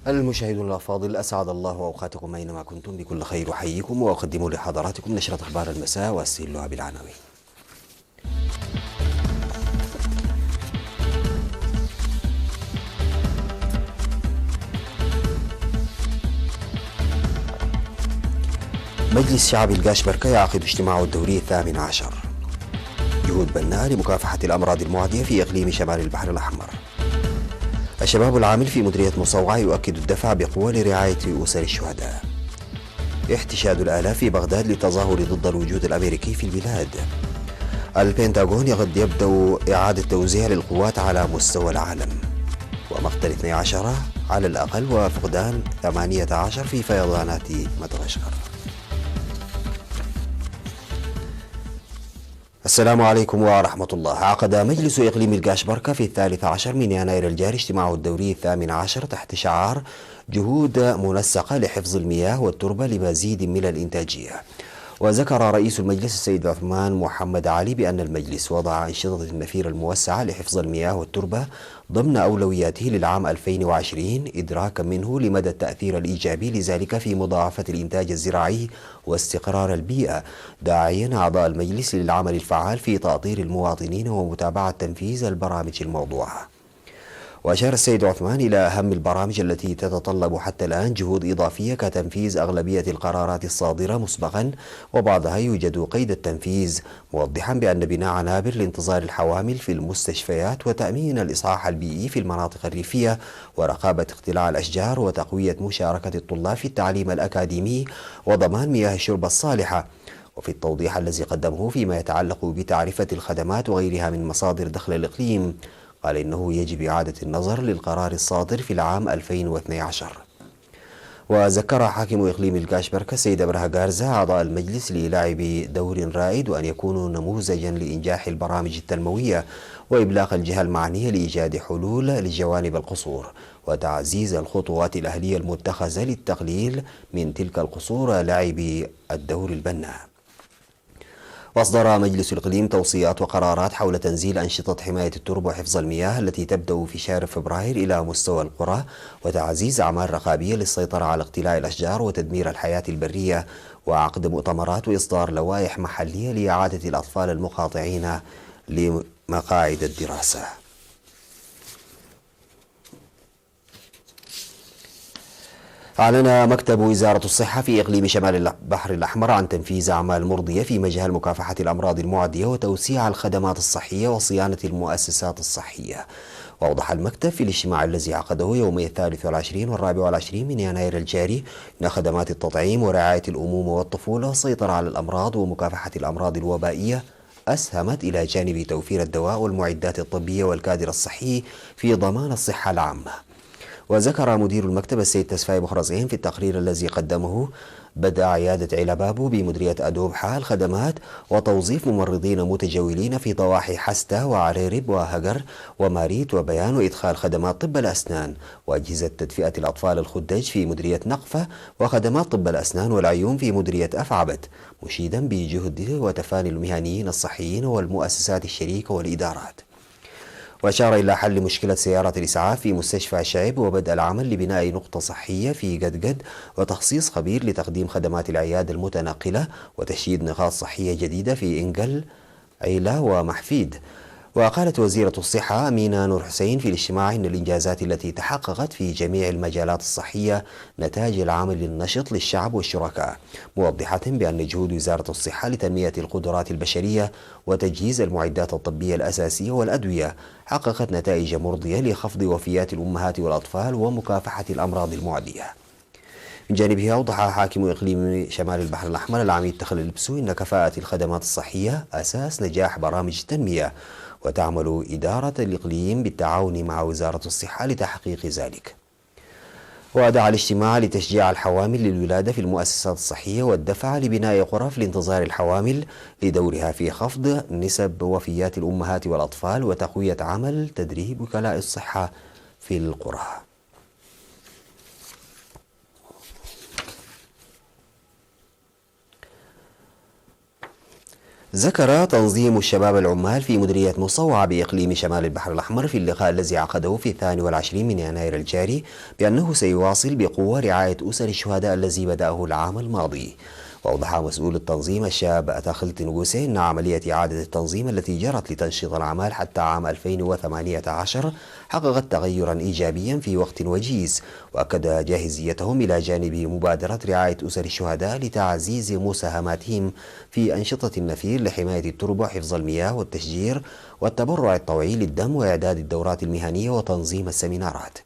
المشاهدون الأفاضل، أسعد الله أوقاتكم أينما كنتم بكل خير، أحييكم وأقدم لحضراتكم نشرة أخبار المساء وأستهلها بالعناوين. مجلس شعب القاشبركة يعقد اجتماعه الدوري 18. جهود بناء لمكافحة الأمراض المعدية في إقليم شمال البحر الأحمر. الشباب العامل في مديرية مصوعة يؤكد الدفع بقوة لرعاية أسر الشهداء. احتشاد الآلاف في بغداد للتظاهر ضد الوجود الأمريكي في البلاد. البنتاغون قد يبدأ إعادة توزيع للقوات على مستوى العالم. ومقتل 12 على الأقل وفقدان 18 في فيضانات مدغشقر. السلام عليكم ورحمة الله. عقد مجلس إقليم القاشبركة في 13 من يناير الجاري اجتماعه الدوري 18 تحت شعار جهود منسقة لحفظ المياه والتربة لمزيد من الإنتاجية. وذكر رئيس المجلس السيد عثمان محمد علي بأن المجلس وضع أنشطة النفير الموسعة لحفظ المياه والتربة ضمن أولوياته للعام 2020 إدراكا منه لمدى التأثير الإيجابي لذلك في مضاعفة الإنتاج الزراعي واستقرار البيئة، داعيا أعضاء المجلس للعمل الفعال في تأطير المواطنين ومتابعة تنفيذ البرامج الموضوعة. وأشار السيد عثمان إلى أهم البرامج التي تتطلب حتى الآن جهود إضافية كتنفيذ أغلبية القرارات الصادرة مسبقا وبعضها يوجد قيد التنفيذ، موضحا بأن بناء عنابر لانتظار الحوامل في المستشفيات وتأمين الإصلاح البيئي في المناطق الريفية ورقابة اقتلاع الأشجار وتقوية مشاركة الطلاب في التعليم الأكاديمي وضمان مياه الشرب الصالحة. وفي التوضيح الذي قدمه فيما يتعلق بتعرفة الخدمات وغيرها من مصادر دخل الإقليم، قال إنه يجب إعادة النظر للقرار الصادر في العام 2012. وذكر حاكم إقليم القاشبركة السيد أبرهة غارزة أعضاء المجلس للعب دور رائد وأن يكونوا نموذجا لإنجاح البرامج التنموية وإبلاغ الجهة المعنية لإيجاد حلول لجوانب القصور وتعزيز الخطوات الأهلية المتخذة للتقليل من تلك القصور لعب الدور البناء. وأصدر مجلس الإقليم توصيات وقرارات حول تنزيل أنشطة حماية التربة وحفظ المياه التي تبدأ في شهر فبراير إلى مستوى القرى، وتعزيز أعمال رقابية للسيطرة على اقتلاع الأشجار وتدمير الحياة البرية، وعقد مؤتمرات وإصدار لوائح محلية لإعادة الأطفال المقاطعين لمقاعد الدراسة. أعلن مكتب وزارة الصحة في إقليم شمال البحر الأحمر عن تنفيذ أعمال مرضية في مجال مكافحة الأمراض المعدية وتوسيع الخدمات الصحية وصيانة المؤسسات الصحية. وأوضح المكتب في الاجتماع الذي عقده يومي 23 و24 من يناير الجاري أن خدمات التطعيم ورعاية الأمومة والطفولة والسيطرة على الأمراض ومكافحة الأمراض الوبائية أسهمت إلى جانب توفير الدواء والمعدات الطبية والكادر الصحي في ضمان الصحة العامة. وذكر مدير المكتب السيد تسفاي بخرزين في التقرير الذي قدمه بدأ عيادة عيلبابو بمديرية أدوبحة الخدمات وتوظيف ممرضين متجولين في ضواحي حستة وعريرب وهجر وماريت وبيان، وإدخال خدمات طب الأسنان وأجهزة تدفئة الأطفال الخدج في مديرية نقفة وخدمات طب الأسنان والعيون في مديرية أفعبت، مشيدا بجهد وتفاني المهنيين الصحيين والمؤسسات الشريكة والإدارات. وأشار إلى حل مشكلة سيارة الإسعاف في مستشفى شعب وبدء العمل لبناء نقطة صحية في قدقد وتخصيص خبير لتقديم خدمات العيادة المتنقلة وتشييد نقاط صحية جديدة في إنقل عيلة ومحفيد. وقالت وزيرة الصحة أمينة نور حسين في الاجتماع إن الإنجازات التي تحققت في جميع المجالات الصحية نتاج العمل النشط للشعب والشركاء، موضحة بأن جهود وزارة الصحة لتنمية القدرات البشرية وتجهيز المعدات الطبية الأساسية والأدوية حققت نتائج مرضية لخفض وفيات الأمهات والأطفال ومكافحة الأمراض المعدية. من جانبه أوضح حاكم إقليم شمال البحر الأحمر العميد تخل البسو إن كفاءة الخدمات الصحية أساس نجاح برامج التنمية، وتعمل إدارة الإقليم بالتعاون مع وزارة الصحة لتحقيق ذلك. ودعا الاجتماع لتشجيع الحوامل للولادة في المؤسسات الصحية والدفع لبناء غرف لانتظار الحوامل لدورها في خفض نسب وفيات الأمهات والأطفال وتقوية عمل تدريب وكلاء الصحة في القرى. ذكر تنظيم الشباب العمال في مديرية مصوعة بإقليم شمال البحر الأحمر في اللقاء الذي عقده في 22 من يناير الجاري بأنه سيواصل بقوة رعاية أسر الشهداء الذي بدأه العام الماضي. وأوضح مسؤول التنظيم الشاب أتاخلت نجوسي أن عملية إعادة التنظيم التي جرت لتنشيط الأعمال حتى عام 2018 حققت تغيرا إيجابيا في وقت وجيز، وأكد جاهزيتهم إلى جانب مبادرة رعاية أسر الشهداء لتعزيز مساهماتهم في أنشطة النفير لحماية التربة وحفظ المياه والتشجير والتبرع الطوعي للدم وإعداد الدورات المهنية وتنظيم السمينارات.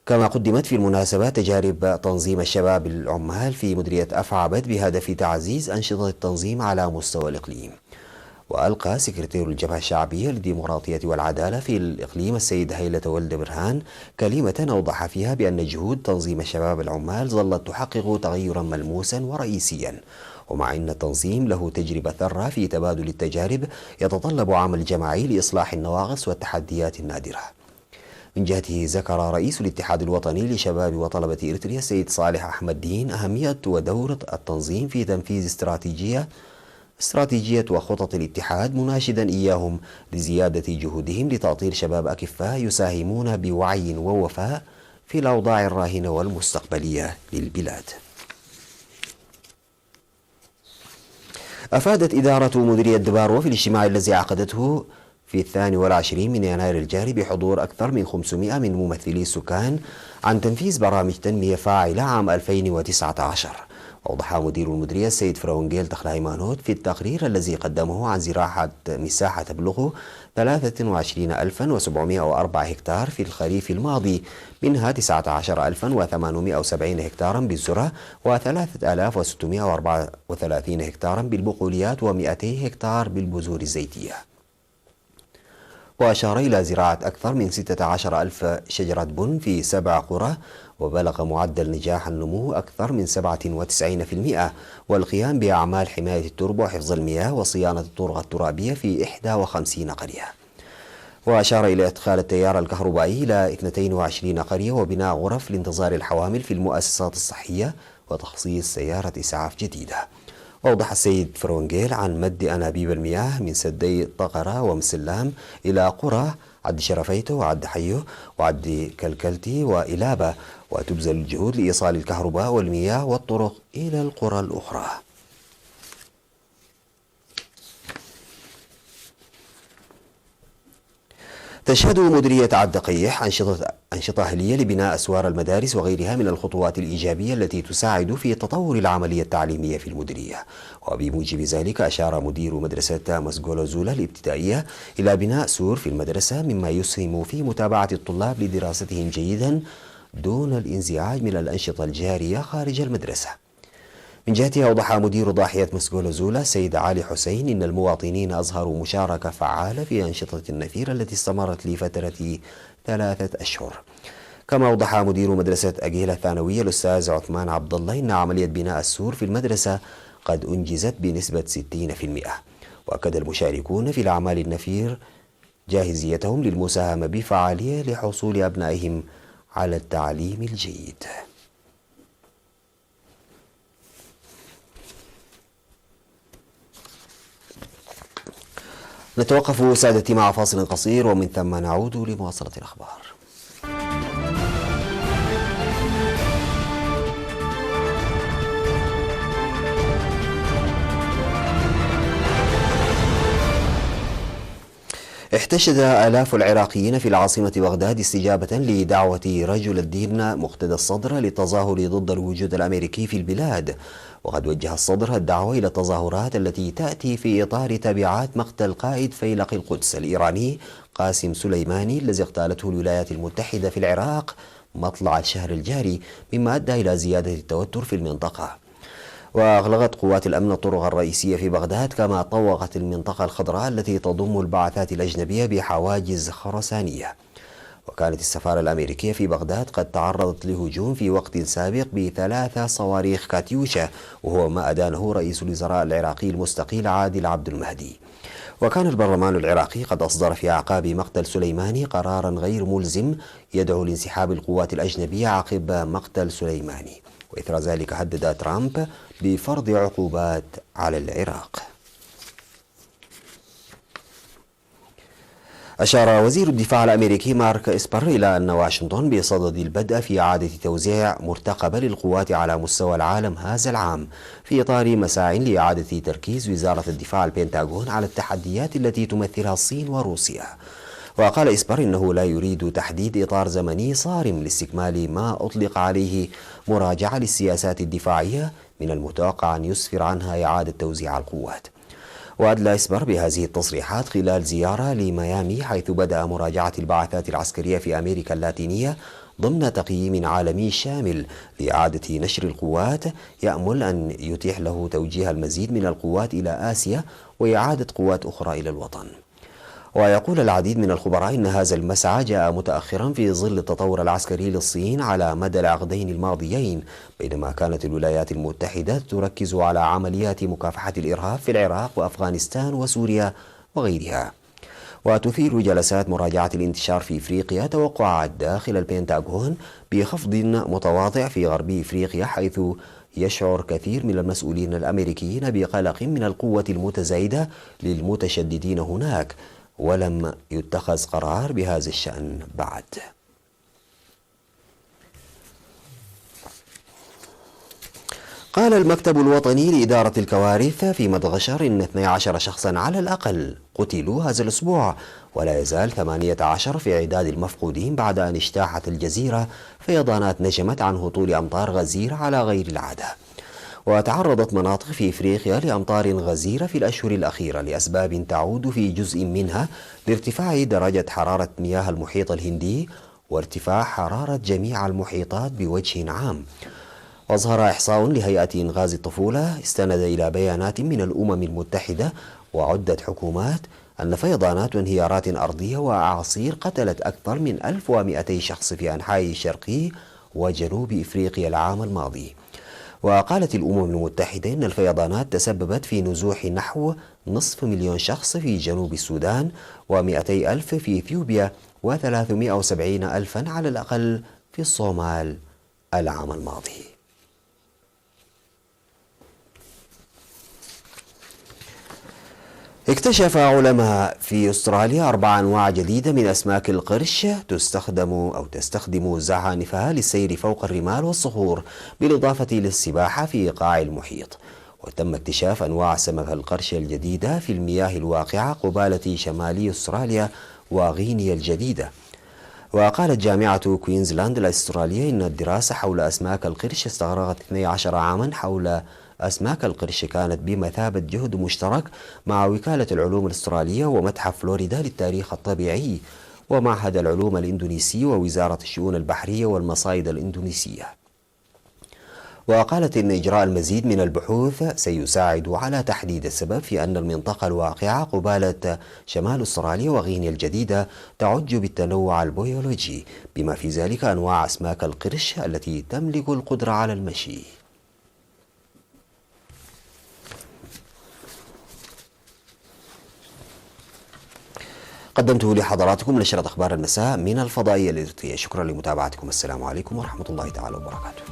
كما قدمت في المناسبة تجارب تنظيم الشباب العمال في مديرية أفعبد بهدف تعزيز أنشطة التنظيم على مستوى الإقليم. وألقى سكرتير الجبهة الشعبية للديمقراطية والعدالة في الإقليم السيد هيلة ولد برهان كلمة أوضح فيها بأن جهود تنظيم الشباب العمال ظلت تحقق تغيرا ملموسا ورئيسيا، ومع أن التنظيم له تجربة ثرة في تبادل التجارب يتطلب عمل جماعي لإصلاح النواقص والتحديات النادرة. من جهته ذكر رئيس الاتحاد الوطني لشباب وطلبة إريتريا السيد صالح أحمد دين أهمية ودور التنظيم في تنفيذ استراتيجية وخطط الاتحاد، مناشدا إياهم لزيادة جهودهم لتأطير شباب أكفاء يساهمون بوعي ووفاء في الأوضاع الراهنة والمستقبلية للبلاد. أفادت إدارة مديرية دبارو في الاجتماع الذي عقدته في 22 من يناير الجاري بحضور أكثر من 500 من ممثلي السكان عن تنفيذ برامج تنمية فاعلة عام 2019. أوضح مدير المديرية السيد فرونجيل تخلايمانوت في التقرير الذي قدمه عن زراعة مساحة تبلغ 23704 هكتار في الخريف الماضي، منها 19870 هكتارا بالذرة و3634 هكتارا بالبقوليات و200 هكتار بالبذور الزيتية. وأشار إلى زراعة أكثر من 16,000 شجرة بن في 7 قرى، وبلغ معدل نجاح النمو أكثر من 97%، والقيام بأعمال حماية التربة وحفظ المياه وصيانة الطرق الترابية في 51 قرية. وأشار إلى إدخال التيار الكهربائي إلى 22 قرية وبناء غرف لانتظار الحوامل في المؤسسات الصحية وتخصيص سيارة إسعاف جديدة. وأوضح السيد فرونجيل عن مد أنابيب المياه من سدي طقرة ومسلام إلى قرى عد شرفيته وعد حيو وعد كلكلتي وإلابة، وتبذل الجهود لإيصال الكهرباء والمياه والطرق إلى القرى الأخرى. تشهد مديرية عد قيح أنشطة أهلية لبناء أسوار المدارس وغيرها من الخطوات الإيجابية التي تساعد في تطور العملية التعليمية في المديرية. وبموجب ذلك أشار مدير مدرسة مسجولو زولا الابتدائية إلى بناء سور في المدرسة مما يسهم في متابعة الطلاب لدراستهم جيدا دون الانزعاج من الأنشطة الجارية خارج المدرسة. من جهته أوضح مدير ضاحية مسجولو زولا السيد علي حسين إن المواطنين أظهروا مشاركة فعالة في أنشطة النفير التي استمرت لفترة 3 أشهر. كما أوضح مدير مدرسة أجيلة الثانوية الأستاذ عثمان عبد الله إن عملية بناء السور في المدرسة قد أنجزت بنسبة 60%. وأكد المشاركون في الأعمال النفير جاهزيتهم للمساهمة بفعالية لحصول أبنائهم على التعليم الجيد. نتوقف سادتي مع فاصل قصير ومن ثم نعود لمواصلة الأخبار. احتشد آلاف العراقيين في العاصمة بغداد استجابة لدعوة رجل الدين مقتدى الصدر للتظاهر ضد الوجود الأمريكي في البلاد. وقد وجه الصدر الدعوة إلى التظاهرات التي تأتي في إطار تبعات مقتل قائد فيلق القدس الإيراني قاسم سليماني الذي اغتالته الولايات المتحدة في العراق مطلع الشهر الجاري، مما أدى إلى زيادة التوتر في المنطقة. وأغلقت قوات الأمن الطرق الرئيسية في بغداد، كما طوقت المنطقة الخضراء التي تضم البعثات الأجنبية بحواجز خرسانية. وكانت السفارة الأمريكية في بغداد قد تعرضت لهجوم في وقت سابق ب3 صواريخ كاتيوشا، وهو ما أدانه رئيس الوزراء العراقي المستقيل عادل عبد المهدي. وكان البرلمان العراقي قد أصدر في أعقاب مقتل سليماني قرارا غير ملزم يدعو لانسحاب القوات الأجنبية عقب مقتل سليماني، وإثر ذلك هدد ترامب بفرض عقوبات على العراق. أشار وزير الدفاع الأمريكي مارك إسبر إلى أن واشنطن بصدد البدء في إعادة توزيع مرتقبة للقوات على مستوى العالم هذا العام، في إطار مساع لإعادة تركيز وزارة الدفاع البنتاغون على التحديات التي تمثلها الصين وروسيا. وقال إسبر إنه لا يريد تحديد إطار زمني صارم لاستكمال ما أطلق عليه مراجعة للسياسات الدفاعية من المتوقع أن يسفر عنها إعادة توزيع القوات. وأدلى إسبر بهذه التصريحات خلال زيارة لميامي، حيث بدأ مراجعة البعثات العسكرية في أمريكا اللاتينية ضمن تقييم عالمي شامل لإعادة نشر القوات يأمل أن يتيح له توجيه المزيد من القوات إلى آسيا وإعادة قوات أخرى إلى الوطن. ويقول العديد من الخبراء إن هذا المسعى جاء متأخرا في ظل التطور العسكري للصين على مدى العقدين الماضيين، بينما كانت الولايات المتحدة تركز على عمليات مكافحة الإرهاب في العراق وأفغانستان وسوريا وغيرها. وتثير جلسات مراجعة الانتشار في إفريقيا توقعات داخل البنتاغون بخفض متواضع في غرب إفريقيا، حيث يشعر كثير من المسؤولين الأمريكيين بقلق من القوة المتزايدة للمتشددين هناك، ولم يتخذ قرار بهذا الشأن بعد. قال المكتب الوطني لإدارة الكوارث في مدغشقر إن 12 شخصا على الأقل قتلوا هذا الأسبوع، ولا يزال 18 في عداد المفقودين بعد أن اجتاحت الجزيرة فيضانات نجمت عن هطول أمطار غزيرة على غير العادة. وتعرضت مناطق في إفريقيا لأمطار غزيرة في الأشهر الأخيرة لأسباب تعود في جزء منها لارتفاع درجة حرارة مياه المحيط الهندي وارتفاع حرارة جميع المحيطات بوجه عام. أظهر إحصاء لهيئة إنقاذ الطفولة استند إلى بيانات من الأمم المتحدة وعدة حكومات أن فيضانات وانهيارات أرضية وأعاصير قتلت أكثر من 1200 شخص في أنحاء شرقي وجنوب إفريقيا العام الماضي. وقالت الأمم المتحدة إن الفيضانات تسببت في نزوح نحو 500,000 شخص في جنوب السودان و200,000 في إثيوبيا و370,000 على الأقل في الصومال العام الماضي. اكتشف علماء في أستراليا 4 أنواع جديدة من أسماك القرش تستخدم زعانفها للسير فوق الرمال والصخور بالإضافة للسباحة في قاع المحيط. وتم اكتشاف أنواع سمك القرش الجديدة في المياه الواقعة قبالة شمالي أستراليا وغينيا الجديدة. وقالت جامعة كوينزلاند الأسترالية إن الدراسة حول أسماك القرش استغرقت 12 عاما. حول أسماك القرش كانت بمثابة جهد مشترك مع وكالة العلوم الأسترالية ومتحف فلوريدا للتاريخ الطبيعي ومعهد العلوم الإندونيسي ووزارة الشؤون البحرية والمصايد الإندونيسية. وقالت إن إجراء المزيد من البحوث سيساعد على تحديد السبب في أن المنطقة الواقعة قبالة شمال أستراليا وغينيا الجديدة تعج بالتنوع البيولوجي، بما في ذلك أنواع أسماك القرش التي تملك القدرة على المشي. قدمته لحضراتكم نشرة أخبار المساء من الفضائية الإذاعية. شكرا لمتابعتكم. السلام عليكم ورحمة الله تعالى وبركاته.